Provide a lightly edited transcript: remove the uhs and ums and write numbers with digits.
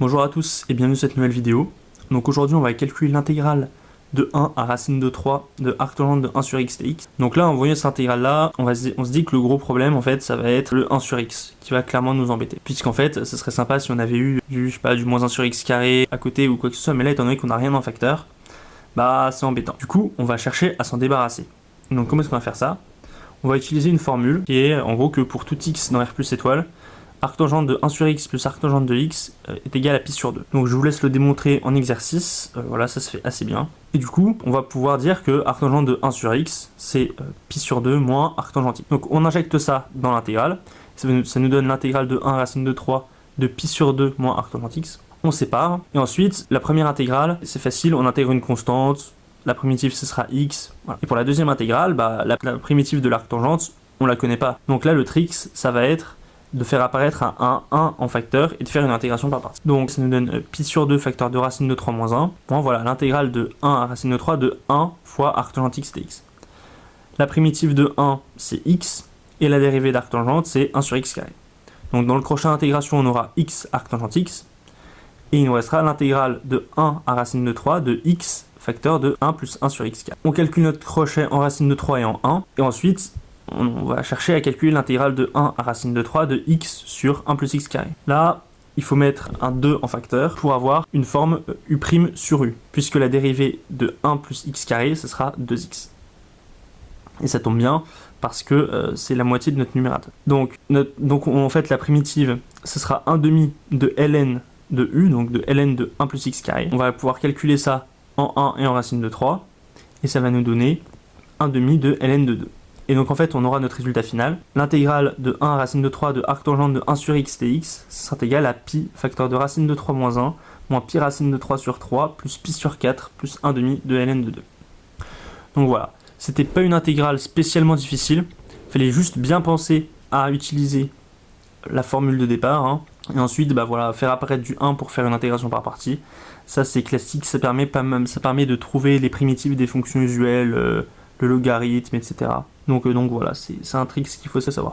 Bonjour à tous et bienvenue dans cette nouvelle vidéo. Donc aujourd'hui on va calculer l'intégrale de 1 à racine de 3 de arc tangente de 1 sur x dx. Donc là en voyant cette intégrale là, on se dit que le gros problème en fait ça va être le 1 sur x qui va clairement nous embêter. Puisqu'en fait ce serait sympa si on avait eu du moins 1 sur x carré à côté ou quoi que ce soit, mais là étant donné qu'on n'a rien en facteur, bah c'est embêtant. Du coup on va chercher à s'en débarrasser. Donc comment est-ce qu'on va faire ça? On va utiliser une formule qui est en gros que pour tout x dans R plus étoile, arc tangente de 1 sur x plus arc tangente de x est égal à pi sur 2. Donc je vous laisse le démontrer en exercice, voilà, ça se fait assez bien. Et du coup, on va pouvoir dire que arc tangente de 1 sur x, c'est pi sur 2 moins arc tangente x. Donc on injecte ça dans l'intégrale, ça nous donne l'intégrale de 1 racine de 3 de pi sur 2 moins arc tangente x. On sépare, et ensuite, la première intégrale, c'est facile, on intègre une constante, la primitive ce sera x. Voilà. Et pour la deuxième intégrale, bah, la primitive de l'arc tangente, on la connaît pas. Donc là, le trick, ça va être de faire apparaître un 1 en facteur et de faire une intégration par partie. Donc ça nous donne pi sur 2 facteur de racine de 3 moins 1. Bon, voilà, l'intégrale de 1 à racine de 3 de 1 fois arc tangente x dx. La primitive de 1, c'est x, et la dérivée d'arc tangente, c'est 1 sur x carré. Donc dans le crochet intégration, on aura x arc tangente x, et il nous restera l'intégrale de 1 à racine de 3 de x facteur de 1 plus 1 sur x carré. On calcule notre crochet en racine de 3 et en 1, et ensuite on va chercher à calculer l'intégrale de 1 à racine de 3 de x sur 1 plus x carré. Là, il faut mettre un 2 en facteur pour avoir une forme u' sur u, puisque la dérivée de 1 plus x carré, ce sera 2x. Et ça tombe bien, parce que c'est la moitié de notre numérateur. Donc en fait, la primitive, ce sera 1 demi de ln de u, donc de ln de 1 plus x carré. On va pouvoir calculer ça en 1 et en racine de 3, et ça va nous donner 1 demi de ln de 2. Et donc en fait on aura notre résultat final. L'intégrale de 1 racine de 3 de arc tangente de 1 sur x dx sera égal à pi facteur de racine de 3 moins 1 moins pi racine de 3 sur 3 plus pi sur 4 plus 1 demi de ln de 2. Donc voilà, c'était pas une intégrale spécialement difficile, il fallait juste bien penser à utiliser la formule de départ, hein. Et ensuite bah voilà, faire apparaître du 1 pour faire une intégration par partie. Ça c'est classique, ça permet de trouver les primitives des fonctions usuelles, le logarithme, etc. Donc voilà, c'est un trick qu'il faut savoir.